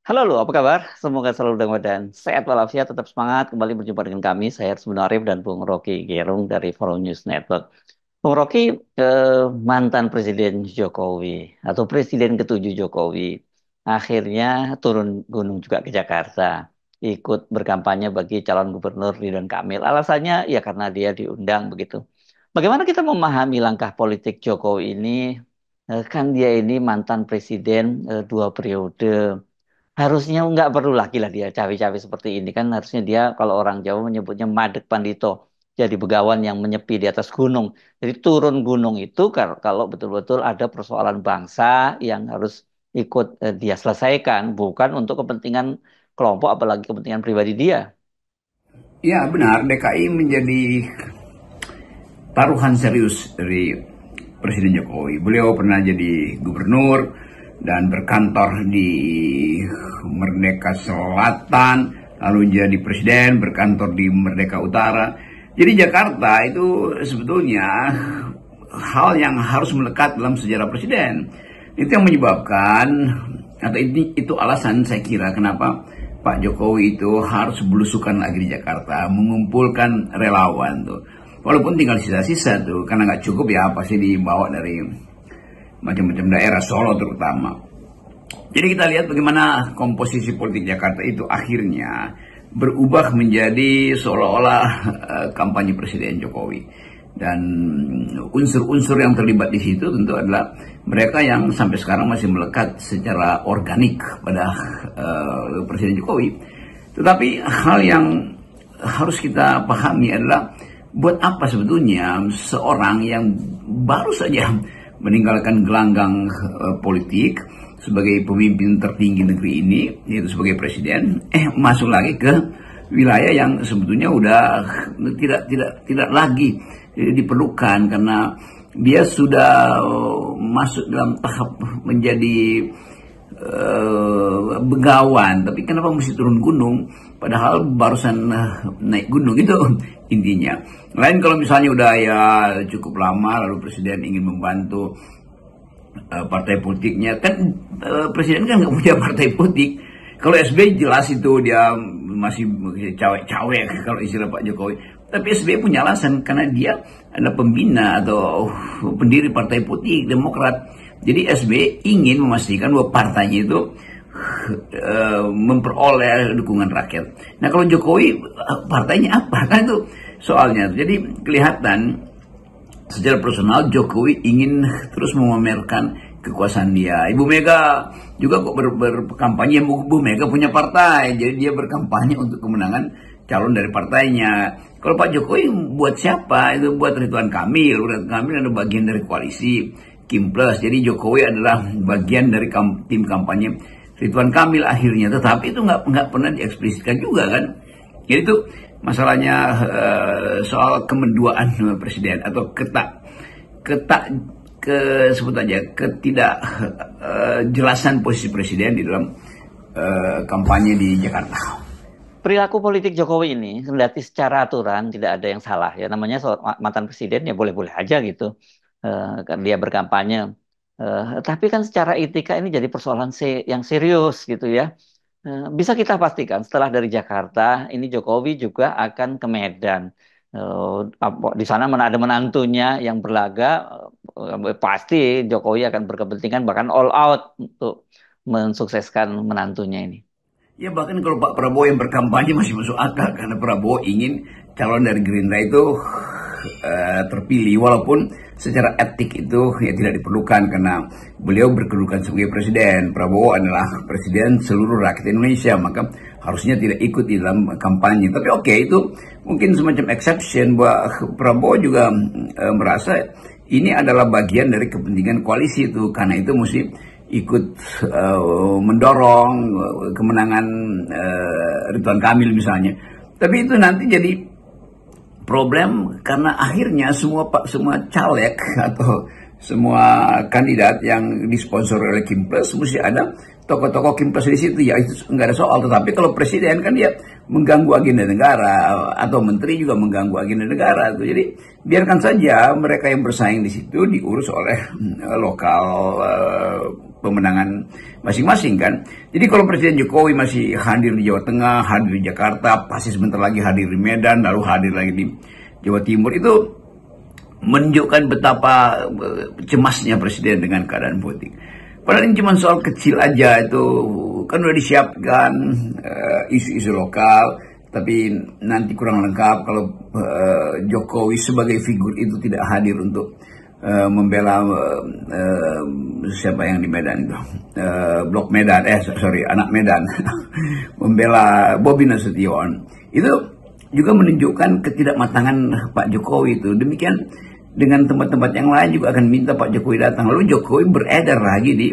Halo, lo, apa kabar? Semoga selalu dalam dan sehat walafiat, tetap semangat. Kembali berjumpa dengan kami, saya Sebenarnya Arif dan Bung Rocky Gerung dari Forum News Network. Bung Rocky, mantan Presiden Jokowi atau Presiden ketujuh Jokowi, akhirnya turun gunung juga ke Jakarta, ikut berkampanye bagi calon gubernur Ridwan Kamil. Alasannya ya karena dia diundang begitu. Bagaimana kita memahami langkah politik Jokowi ini? Kan dia ini mantan presiden dua periode. Harusnya nggak perlu lagi lah dia cawe-cawe seperti ini kan harusnya dia kalau orang Jawa menyebutnya madeg pandito jadi begawan yang menyepi di atas gunung. Jadi turun gunung itu kalau betul-betul ada persoalan bangsa yang harus ikut dia selesaikan bukan untuk kepentingan kelompok apalagi kepentingan pribadi dia. Ya benar, DKI menjadi taruhan serius dari Presiden Jokowi. Beliau pernah jadi gubernur dan berkantor di Merdeka Selatan, lalu jadi presiden, berkantor di Merdeka Utara. Jadi Jakarta itu sebetulnya hal yang harus melekat dalam sejarah presiden. Itu yang menyebabkan, atau itu alasan saya kira kenapa Pak Jokowi itu harus belusukan lagi di Jakarta, mengumpulkan relawan tuh. Walaupun tinggal sisa-sisa tuh, karena nggak cukup ya pasti dibawa dari macam-macam daerah, Solo terutama. Jadi kita lihat bagaimana komposisi politik Jakarta itu akhirnya berubah menjadi seolah-olah kampanye Presiden Jokowi. Dan unsur-unsur yang terlibat di situ tentu adalah mereka yang sampai sekarang masih melekat secara organik pada Presiden Jokowi. Tetapi hal yang harus kita pahami adalah buat apa sebetulnya seorang yang baru saja meninggalkan gelanggang politik sebagai pemimpin tertinggi negeri ini, yaitu sebagai presiden, masuk lagi ke wilayah yang sebetulnya udah tidak lagi diperlukan karena dia sudah masuk dalam tahap menjadi begawan. Tapi kenapa mesti turun gunung padahal barusan naik gunung, itu intinya. Lain kalau misalnya udah ya cukup lama lalu presiden ingin membantu partai politiknya, kan presiden kan nggak punya partai politik. Kalau SBY jelas itu dia masih cawe-cawe kalau istilah Pak Jokowi. Tapi SBY punya alasan karena dia adalah pembina atau pendiri partai politik Demokrat. Jadi SBY ingin memastikan bahwa partainya itu memperoleh dukungan rakyat. Nah kalau Jokowi partainya apa? Kan itu soalnya. Jadi kelihatan secara personal Jokowi ingin terus memamerkan kekuasaan dia. Ibu Mega juga kok berkampanye, Ibu Mega punya partai, jadi dia berkampanye untuk kemenangan calon dari partainya. Kalau Pak Jokowi buat siapa? Itu buat Ridwan Kamil. Ridwan Kamil adalah bagian dari koalisi Kim Plus. Jadi Jokowi adalah bagian dari tim kampanye Ridwan Kamil akhirnya. Tetapi itu nggak pernah dieksplisitkan juga kan. Jadi itu masalahnya soal kemenduaan presiden atau sebut aja ketidakjelasan posisi presiden di dalam kampanye di Jakarta. Perilaku politik Jokowi ini, kendati secara aturan tidak ada yang salah ya, namanya mantan presiden ya boleh-boleh aja gitu. Kan dia berkampanye. Tapi kan secara etika ini jadi persoalan yang serius gitu ya. Bisa kita pastikan setelah dari Jakarta, ini Jokowi juga akan ke Medan. Di sana mana ada menantunya yang berlaga, pasti Jokowi akan berkepentingan bahkan all out untuk mensukseskan menantunya ini. Ya bahkan kalau Pak Prabowo yang berkampanye masih masuk akal karena Prabowo ingin calon dari Gerindra itu terpilih walaupun secara etik itu ya tidak diperlukan karena beliau berkedudukan sebagai presiden. Prabowo adalah presiden seluruh rakyat Indonesia, maka harusnya tidak ikut di dalam kampanye. Tapi oke, itu mungkin semacam exception bahwa Prabowo juga merasa ini adalah bagian dari kepentingan koalisi itu, karena itu mesti ikut mendorong kemenangan Ridwan Kamil misalnya. Tapi itu nanti jadi problem karena akhirnya semua caleg atau semua kandidat yang disponsor oleh Kim Plus mesti ada tokoh-tokoh Kim Plus di situ, ya itu nggak ada soal. Tetapi kalau presiden kan dia mengganggu agenda negara atau menteri juga mengganggu agenda negara tuh. Jadi biarkan saja mereka yang bersaing di situ diurus oleh lokal pemenangan masing-masing kan. Jadi kalau Presiden Jokowi masih hadir di Jawa Tengah, hadir di Jakarta, pasti sebentar lagi hadir di Medan, lalu hadir lagi di Jawa Timur, itu menunjukkan betapa cemasnya Presiden dengan keadaan politik. Padahal ini cuma soal kecil aja, itu kan udah disiapkan isu-isu lokal, tapi nanti kurang lengkap kalau Jokowi sebagai figur itu tidak hadir untuk membela siapa yang di Medan itu, Blok Medan, anak Medan, membela Bobi Nasution. Itu juga menunjukkan ketidakmatangan Pak Jokowi itu. Demikian dengan tempat-tempat yang lain juga akan minta Pak Jokowi datang. Lalu Jokowi beredar lagi di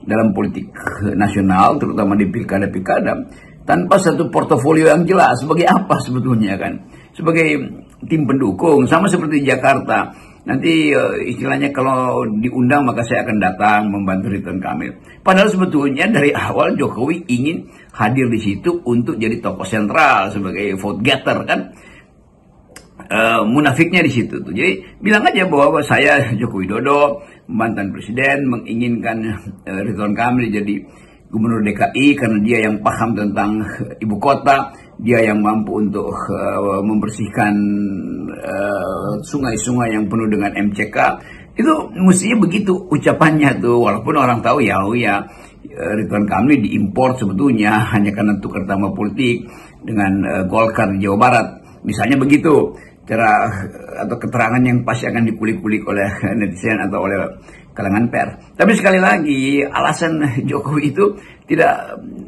dalam politik nasional, terutama di pilkada-pilkada, tanpa satu portofolio yang jelas. Sebagai apa sebetulnya kan? Sebagai tim pendukung, sama seperti di Jakarta. Nanti istilahnya kalau diundang maka saya akan datang membantu Ridwan Kamil. Padahal sebetulnya dari awal Jokowi ingin hadir di situ untuk jadi tokoh sentral sebagai vote getter kan. Munafiknya di situ tuh. Jadi bilang aja bahwa saya Joko Widodo, mantan presiden, menginginkan Ridwan Kamil jadi gubernur DKI karena dia yang paham tentang ibu kota, dia yang mampu untuk membersihkan sungai-sungai yang penuh dengan MCK. Itu mestinya begitu ucapannya tuh, walaupun orang tahu ya Ridwan Kamil diimpor sebetulnya hanya karena tukar nama politik dengan Golkar di Jawa Barat. Misalnya begitu cara atau keterangan yang pasti akan dikulik-kulik oleh netizen atau oleh kalangan pers. Tapi sekali lagi alasan Jokowi itu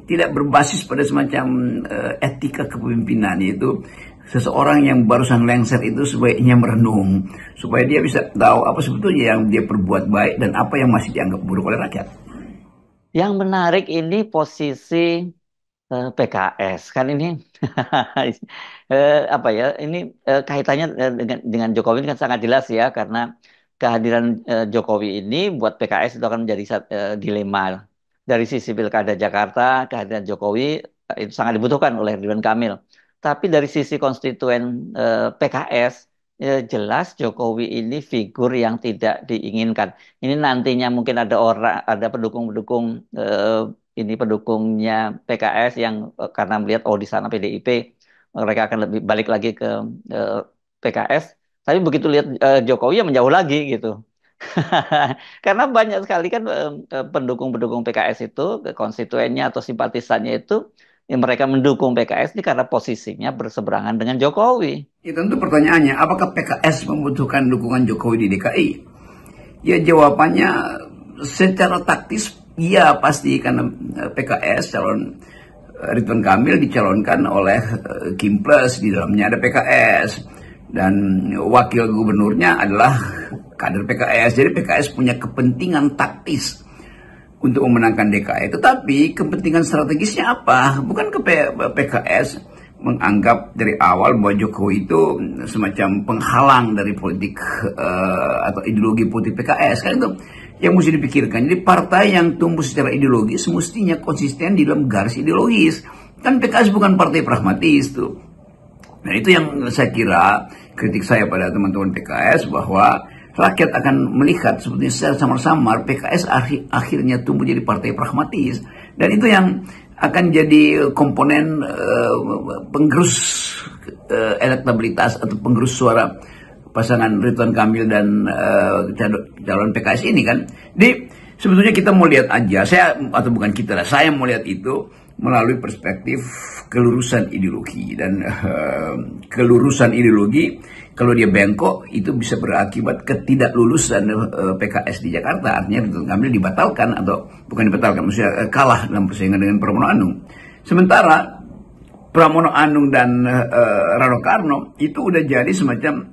tidak berbasis pada semacam etika kepemimpinan, yaitu seseorang yang barusan lengser itu sebaiknya merenung supaya dia bisa tahu apa sebetulnya yang dia perbuat baik dan apa yang masih dianggap buruk oleh rakyat. Yang menarik ini posisi PKS kan ini apa ya, ini kaitannya dengan Jokowi ini kan sangat jelas ya, karena kehadiran Jokowi ini buat PKS itu akan menjadi dilema. Dari sisi Pilkada Jakarta, kehadiran Jokowi itu sangat dibutuhkan oleh Ridwan Kamil. Tapi dari sisi konstituen PKS, jelas Jokowi ini figur yang tidak diinginkan. Ini nantinya mungkin ada pendukung-pendukung ini pendukungnya PKS yang karena melihat di sana PDIP, mereka akan lebih balik lagi ke PKS. Tapi begitu lihat Jokowi ya menjauh lagi gitu. Karena banyak sekali kan pendukung-pendukung PKS itu, konstituennya atau simpatisannya itu, ya mereka mendukung PKS ini karena posisinya berseberangan dengan Jokowi. Ya tentu pertanyaannya, apakah PKS membutuhkan dukungan Jokowi di DKI? Ya jawabannya secara taktis iya pasti, karena PKS calon Ridwan Kamil dicalonkan oleh Kim Plus, di dalamnya ada PKS dan wakil gubernurnya adalah kader PKS. Jadi PKS punya kepentingan taktis untuk memenangkan DKI. Tetapi kepentingan strategisnya apa? Bukan ke PKS menganggap dari awal bahwa Jokowi itu semacam penghalang dari politik atau ideologi politik PKS. Kan itu yang mesti dipikirkan. Jadi partai yang tumbuh secara ideologis mestinya konsisten di dalam garis ideologis. Kan PKS bukan partai pragmatis tuh. Nah itu yang saya kira kritik saya pada teman-teman PKS, bahwa rakyat akan melihat seperti secara samar-samar PKS akhirnya tumbuh jadi partai pragmatis. Dan itu yang akan jadi komponen penggerus elektabilitas atau penggerus suara pasangan Ridwan Kamil dan calon PKS ini kan. Jadi sebetulnya kita mau lihat aja, saya mau lihat itu melalui perspektif kelurusan ideologi. Dan kelurusan ideologi kalau dia bengkok itu bisa berakibat ketidaklulusan PKS di Jakarta. Artinya Ridwan Kamil dibatalkan, atau bukan dibatalkan, maksudnya kalah dalam persaingan dengan Pramono Anung. Sementara Pramono Anung dan Rano Karno itu udah jadi semacam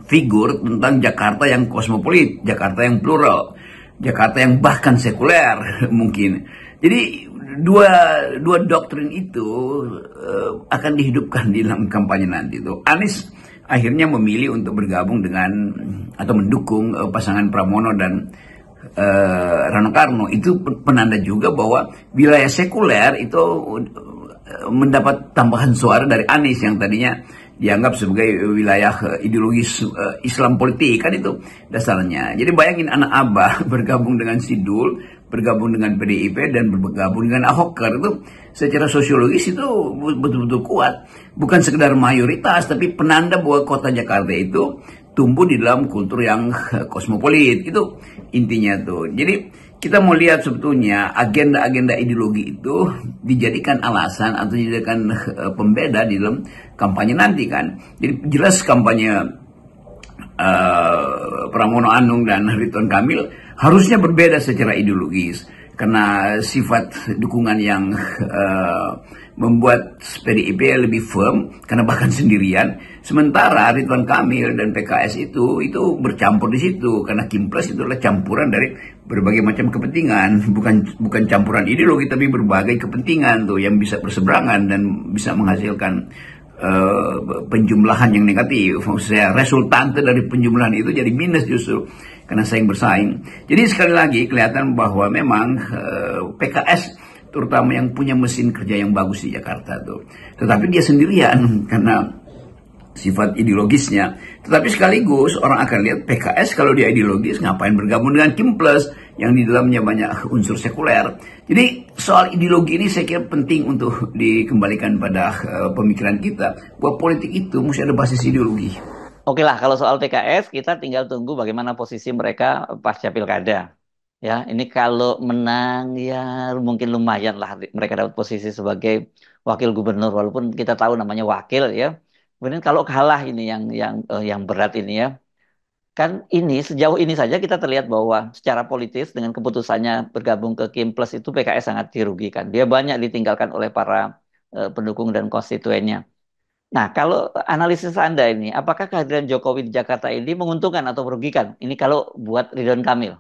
figur tentang Jakarta yang kosmopolit, Jakarta yang plural, Jakarta yang bahkan sekuler mungkin. Jadi dua doktrin itu akan dihidupkan di dalam kampanye nanti tuh. Anies akhirnya memilih untuk bergabung dengan atau mendukung pasangan Pramono dan Rano Karno. Itu penanda juga bahwa wilayah sekuler itu mendapat tambahan suara dari Anies yang tadinya dianggap sebagai wilayah ideologis Islam politik, kan itu dasarnya. Jadi bayangin anak Abah bergabung dengan Sidul, bergabung dengan PDIP dan bergabung dengan Ahoker itu secara sosiologis itu betul-betul kuat. Bukan sekedar mayoritas, tapi penanda bahwa kota Jakarta itu tumbuh di dalam kultur yang kosmopolit. Itu intinya tuh. Jadi kita mau lihat sebetulnya agenda-agenda ideologi itu dijadikan alasan atau dijadikan pembeda di dalam kampanye nanti kan. Jadi jelas kampanye Pramono Anung dan Ridwan Kamil harusnya berbeda secara ideologis karena sifat dukungan yang membuat PDIP lebih firm karena bahkan sendirian, sementara Ridwan Kamil dan PKS itu bercampur di situ karena Kimpres itu adalah campuran dari berbagai macam kepentingan, bukan campuran ideologi tapi berbagai kepentingan tuh yang bisa berseberangan dan bisa menghasilkan penjumlahan yang negatif. Maksudnya resultante dari penjumlahan itu jadi minus justru karena saing bersaing. Jadi sekali lagi kelihatan bahwa memang PKS terutama yang punya mesin kerja yang bagus di Jakarta tuh, tetapi dia sendirian karena sifat ideologisnya. Tetapi sekaligus orang akan lihat PKS kalau dia ideologis ngapain bergabung dengan Kimples yang di dalamnya banyak unsur sekuler. Jadi soal ideologi ini saya kira penting untuk dikembalikan pada pemikiran kita bahwa politik itu mesti ada basis ideologi. Oke lah, kalau soal PKS kita tinggal tunggu bagaimana posisi mereka pasca pilkada. Ya, ini kalau menang ya mungkin lumayan lah mereka dapat posisi sebagai wakil gubernur walaupun kita tahu namanya wakil ya. Kemudian kalau kalah ini yang berat ini ya. Kan ini sejauh ini saja kita terlihat bahwa secara politis dengan keputusannya bergabung ke Kimples itu PKS sangat dirugikan. Dia banyak ditinggalkan oleh para pendukung dan konstituennya. Nah, kalau analisis Anda ini, apakah kehadiran Jokowi di Jakarta ini menguntungkan atau merugikan? Ini kalau buat Ridwan Kamil.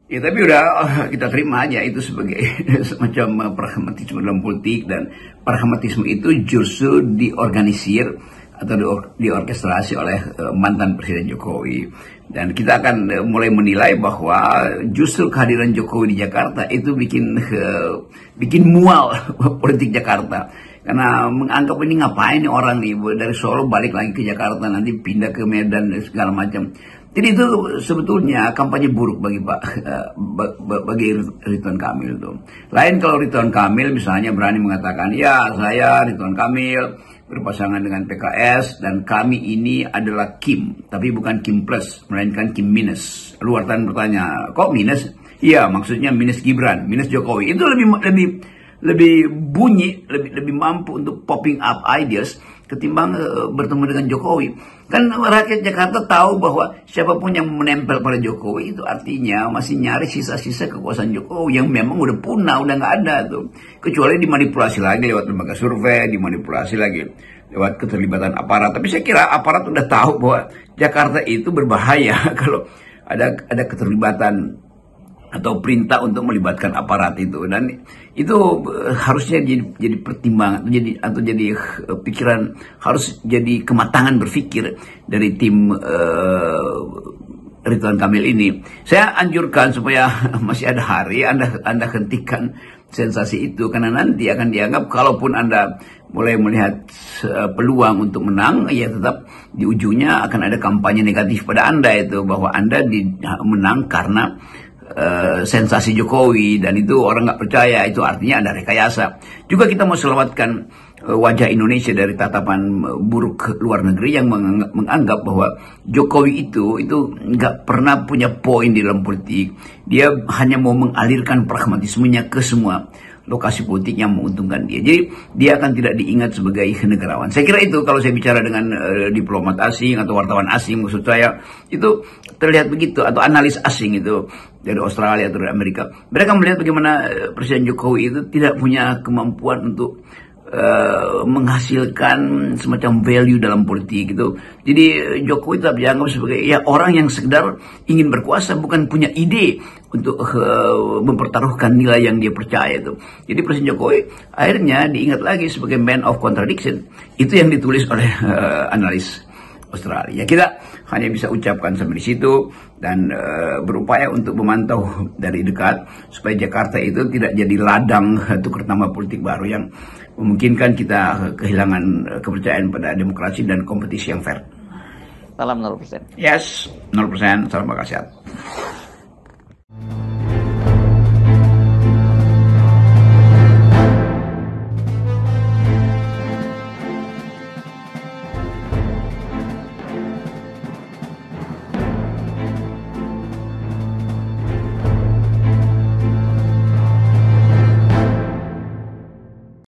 Ya tapi udah kita terima aja itu sebagai semacam pragmatisme dalam politik, dan pragmatisme itu justru diorganisir atau diorkestrasi oleh mantan Presiden Jokowi. Dan kita akan mulai menilai bahwa justru kehadiran Jokowi di Jakarta itu bikin mual politik Jakarta. Karena menganggap ini ngapain nih orang nih dari Solo balik lagi ke Jakarta nanti pindah ke Medan dan segala macam. Jadi itu sebetulnya kampanye buruk bagi Ridwan Kamil itu. Lain kalau Ridwan Kamil misalnya berani mengatakan, ya saya Ridwan Kamil berpasangan dengan PKS dan kami ini adalah Kim, tapi bukan Kim Plus, melainkan Kim Minus. Lalu wartawan bertanya, kok minus? Iya, maksudnya minus Gibran, minus Jokowi. Itu lebih bunyi, lebih mampu untuk popping up ideas ketimbang bertemu dengan Jokowi. Kan rakyat Jakarta tahu bahwa siapapun yang menempel pada Jokowi itu artinya masih nyari sisa-sisa kekuasaan Jokowi yang memang udah punah, udah nggak ada tuh. Kecuali dimanipulasi lagi lewat lembaga survei, dimanipulasi lagi lewat keterlibatan aparat. Tapi saya kira aparat udah tahu bahwa Jakarta itu berbahaya kalau ada keterlibatan atau perintah untuk melibatkan aparat itu, dan itu harusnya jadi pertimbangan atau jadi pikiran, harus jadi kematangan berpikir dari tim Ridwan Kamil ini. Saya anjurkan supaya masih ada hari Anda hentikan sensasi itu, karena nanti akan dianggap kalaupun Anda mulai melihat peluang untuk menang, ya tetap di ujungnya akan ada kampanye negatif pada Anda itu, bahwa Anda menang karena sensasi Jokowi, dan itu orang nggak percaya, itu artinya ada rekayasa. Juga kita mau selamatkan wajah Indonesia dari tatapan buruk luar negeri yang menganggap bahwa Jokowi itu nggak pernah punya poin di dalam politik. Dia hanya mau mengalirkan pragmatismenya ke semua lokasi politik yang menguntungkan dia. Jadi dia akan tidak diingat sebagai negarawan. Saya kira itu kalau saya bicara dengan diplomat asing atau wartawan asing, maksud saya itu terlihat begitu, atau analis asing itu dari Australia atau dari Amerika. Mereka melihat bagaimana Presiden Jokowi itu tidak punya kemampuan untuk menghasilkan semacam value dalam politik gitu. Jadi Jokowi tetap dianggap sebagai ya orang yang sekedar ingin berkuasa, bukan punya ide untuk mempertaruhkan nilai yang dia percaya itu. Jadi Presiden Jokowi akhirnya diingat lagi sebagai man of contradiction. Itu yang ditulis oleh analis Australia. Kita hanya bisa ucapkan sampai di situ dan berupaya untuk memantau dari dekat supaya Jakarta itu tidak jadi ladang tukar tambah politik baru yang memungkinkan kita kehilangan kepercayaan pada demokrasi dan kompetisi yang fair. Salam 0%. Yes, 0%. Salam Makassar.